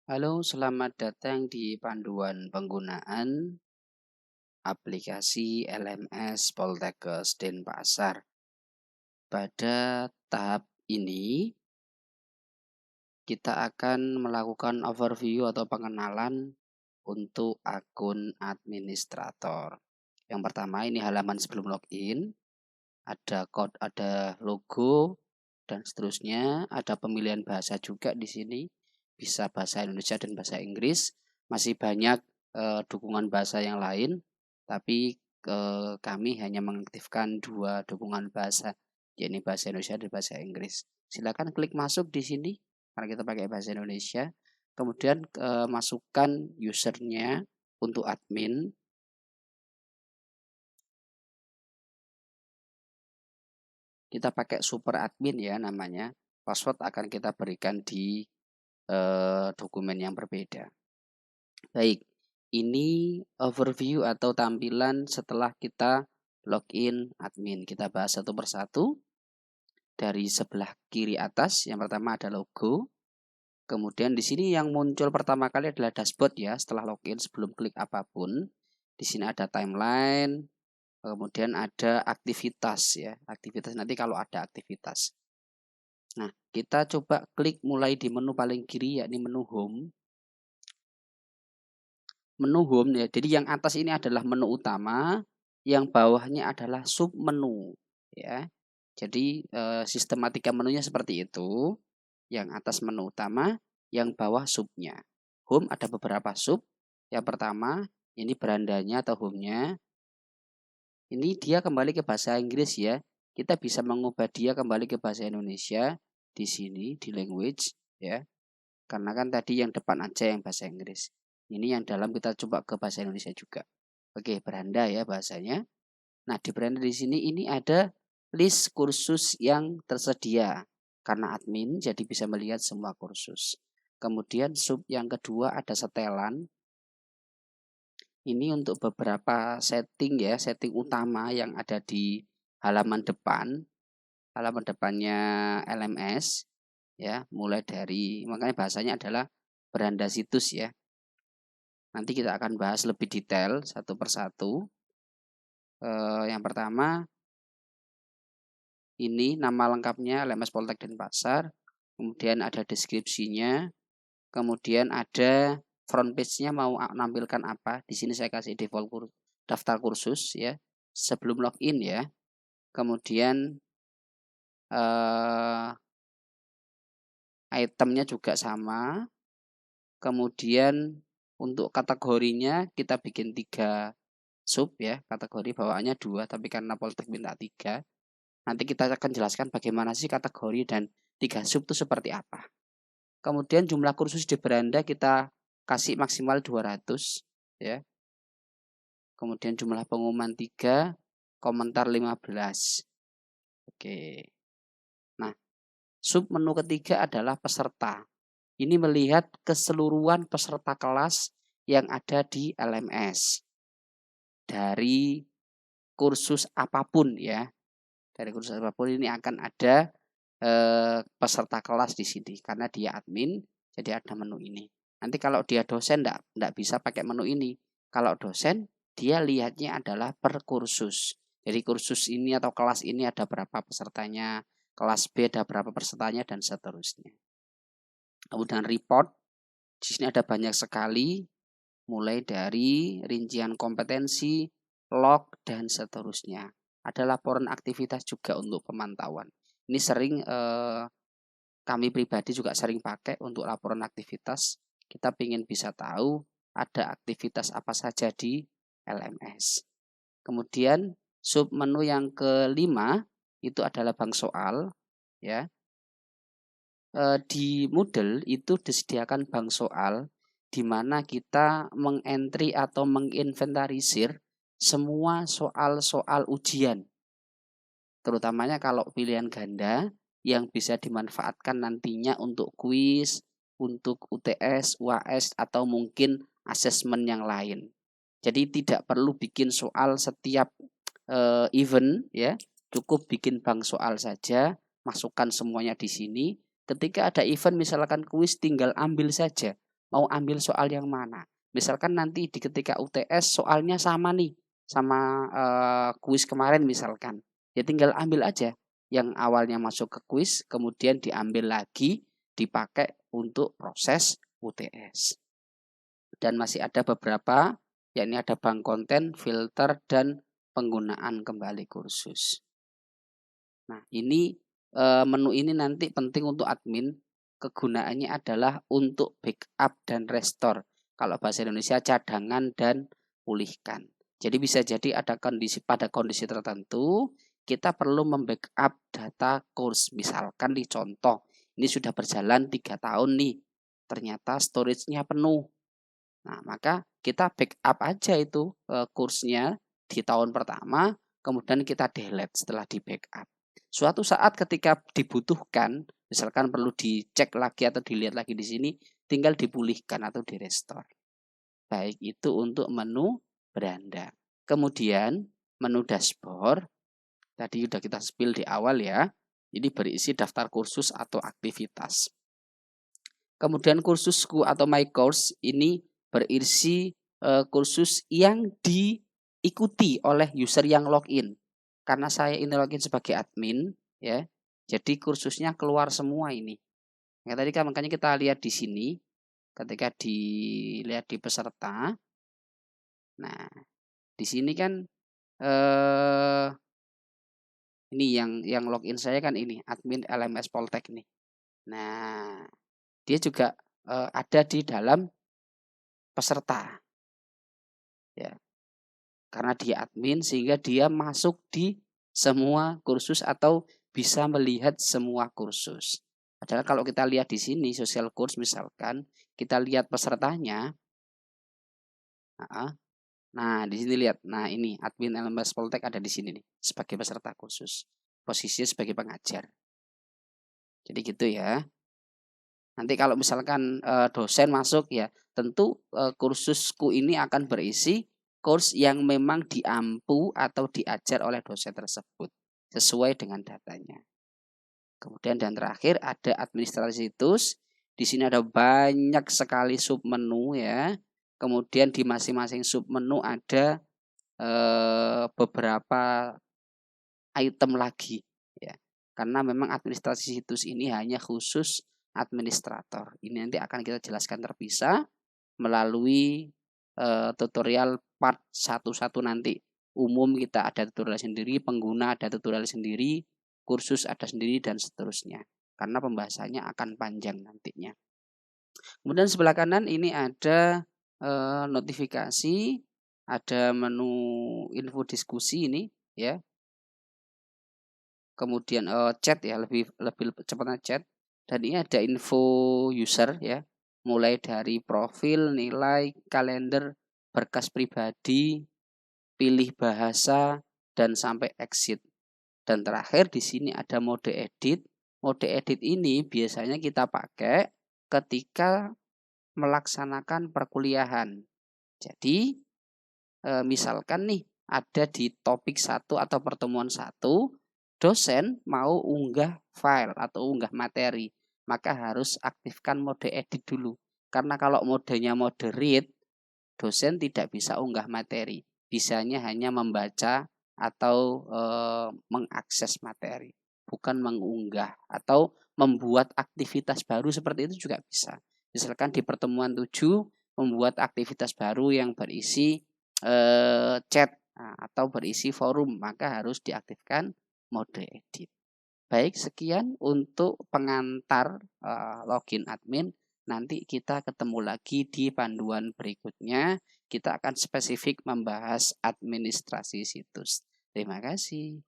Halo, selamat datang di panduan penggunaan aplikasi LMS Poltekkes Denpasar. Pada tahap ini, kita akan melakukan overview atau pengenalan untuk akun administrator. Yang pertama, ini halaman sebelum login, ada logo, dan seterusnya. Ada pemilihan bahasa juga di sini, bisa bahasa Indonesia dan bahasa Inggris. Masih banyak dukungan bahasa yang lain, tapi kami hanya mengaktifkan 2 dukungan bahasa, yakni bahasa Indonesia dan bahasa Inggris. Silakan klik masuk di sini karena kita pakai bahasa Indonesia. Kemudian masukkan usernya untuk admin. Kita pakai super admin ya namanya. Password akan kita berikan di dokumen yang berbeda. Baik, ini overview atau tampilan setelah kita login admin. Kita bahas satu persatu. Dari sebelah kiri atas, yang pertama ada logo. Kemudian di sini yang muncul pertama kali adalah dashboard ya, setelah login sebelum klik apapun. Di sini ada timeline, kemudian ada aktivitas ya. Aktivitas nanti kalau ada aktivitas. Nah, kita coba klik mulai di menu paling kiri yakni menu home. Menu home ya. Jadi yang atas ini adalah menu utama, yang bawahnya adalah sub menu ya. Jadi sistematika menunya seperti itu. Yang atas menu utama, yang bawah subnya. Home ada beberapa sub. Yang pertama, ini berandanya atau home-nya. Ini dia kembali ke bahasa Inggris ya. Kita bisa mengubah dia kembali ke bahasa Indonesia di sini di language ya. Karena kan tadi yang depan aja yang bahasa Inggris. Ini yang dalam kita coba ke bahasa Indonesia juga. Oke, beranda ya bahasanya. Nah, di beranda di sini ini ada list kursus yang tersedia. Karena admin jadi bisa melihat semua kursus. Kemudian sub yang kedua ada setelan. Ini untuk beberapa setting ya, setting utama yang ada di halaman depan. Halaman depannya LMS ya, mulai dari makanya bahasanya adalah beranda situs ya. Nanti kita akan bahas lebih detail satu persatu. Yang pertama ini nama lengkapnya LMS Poltek Denpasar. Kemudian ada deskripsinya. Kemudian ada front page-nya mau nampilkan apa. Di sini saya kasih default daftar kursus ya. Sebelum login ya. Kemudian itemnya juga sama. Kemudian untuk kategorinya kita bikin 3 sub ya. Kategori bawaannya 2 tapi karena Poltek minta 3. Nanti kita akan jelaskan bagaimana sih kategori dan 3 sub itu seperti apa. Kemudian jumlah kursus di beranda kita kasih maksimal 200 ya. Kemudian jumlah pengumuman 3, komentar 15. Oke. Nah, sub menu ketiga adalah peserta. Ini melihat keseluruhan peserta kelas yang ada di LMS. Dari kursus apapun ya. Dari kursus apapun ini akan ada peserta kelas di sini karena dia admin jadi ada menu ini. Nanti kalau dia dosen enggak bisa pakai menu ini. Kalau dosen dia lihatnya adalah per kursus. Jadi kursus ini atau kelas ini ada berapa pesertanya, kelas B ada berapa pesertanya dan seterusnya. Kemudian report di sini ada banyak sekali mulai dari rincian kompetensi, log dan seterusnya. Ada laporan aktivitas juga untuk pemantauan. Ini sering kami pribadi juga sering pakai untuk laporan aktivitas. Kita ingin bisa tahu ada aktivitas apa saja di LMS. Kemudian sub menu yang kelima itu adalah bank soal ya. Di Moodle itu disediakan bank soal di mana kita mengentry atau menginventarisir semua soal-soal ujian. Terutamanya kalau pilihan ganda yang bisa dimanfaatkan nantinya untuk kuis, untuk UTS, UAS atau mungkin asesmen yang lain. Jadi tidak perlu bikin soal setiap event ya, cukup bikin bank soal saja, masukkan semuanya di sini. Ketika ada event misalkan kuis tinggal ambil saja. mau ambil soal yang mana. Misalkan nanti di ketika UTS soalnya sama nih, sama kuis kemarin misalkan. Ya tinggal ambil aja yang awalnya masuk ke kuis, kemudian diambil lagi, dipakai untuk proses UTS. Dan masih ada beberapa, yakni ada bank konten, filter, dan penggunaan kembali kursus. Nah, ini menu ini nanti penting untuk admin. Kegunaannya adalah untuk backup dan restore. Kalau bahasa Indonesia cadangan dan pulihkan. Jadi bisa jadi ada pada kondisi tertentu kita perlu membackup data kurs. Misalkan di contoh, ini sudah berjalan 3 tahun nih. Ternyata storage-nya penuh. Nah, maka kita backup aja itu kursnya di tahun pertama, kemudian kita delete setelah di backup. Suatu saat ketika dibutuhkan, misalkan perlu dicek lagi atau dilihat lagi di sini, tinggal dipulihkan atau direstore. Baik itu untuk menu beranda. Kemudian menu dashboard, tadi sudah kita spill di awal ya. Ini berisi daftar kursus atau aktivitas. Kemudian kursusku atau my course ini berisi kursus yang diikuti oleh user yang login. Karena saya ini login sebagai admin, ya. Jadi kursusnya keluar semua ini. Ya, tadi kan makanya kita lihat di sini, ketika dilihat di peserta. Nah, di sini kan ini yang login saya kan ini admin LMS Poltek nih. Nah, dia juga ada di dalam peserta. Ya. Karena dia admin sehingga dia masuk di semua kursus atau bisa melihat semua kursus. Padahal kalau kita lihat di sini social course misalkan, kita lihat pesertanya. Nah, di sini lihat. Nah, ini admin LMS Poltek ada di sini nih sebagai peserta kursus. Posisinya sebagai pengajar. Jadi gitu ya. Nanti kalau misalkan dosen masuk ya, tentu kursusku ini akan berisi kurs yang memang diampu atau diajar oleh dosen tersebut sesuai dengan datanya. Kemudian dan terakhir ada administrasi situs. Di sini ada banyak sekali submenu ya. Kemudian di masing-masing submenu ada beberapa item lagi ya. Karena memang administrasi situs ini hanya khusus administrator. Ini nanti akan kita jelaskan terpisah melalui tutorial part 1 nanti. Umum kita ada tutorial sendiri, pengguna ada tutorial sendiri, kursus ada sendiri dan seterusnya. Karena pembahasannya akan panjang nantinya. Kemudian sebelah kanan ini ada notifikasi, ada menu info diskusi ini ya. Kemudian chat ya, lebih cepatnya chat. Dan ini ada info user ya, mulai dari profil, nilai, kalender, berkas pribadi, pilih bahasa, dan sampai exit. Dan terakhir di sini ada mode edit. Mode edit ini biasanya kita pakai ketika melaksanakan perkuliahan. Jadi misalkan nih ada di topik 1 atau pertemuan 1, dosen mau unggah file atau unggah materi, maka harus aktifkan mode edit dulu. Karena kalau modenya mode read, dosen tidak bisa unggah materi. Bisanya hanya membaca atau mengakses materi, bukan mengunggah atau membuat aktivitas baru seperti itu juga bisa. Misalkan di pertemuan 7 membuat aktivitas baru yang berisi chat atau berisi forum, maka harus diaktifkan mode edit. Baik, sekian untuk pengantar login admin. Nanti kita ketemu lagi di panduan berikutnya. Kita akan spesifik membahas administrasi situs. Terima kasih.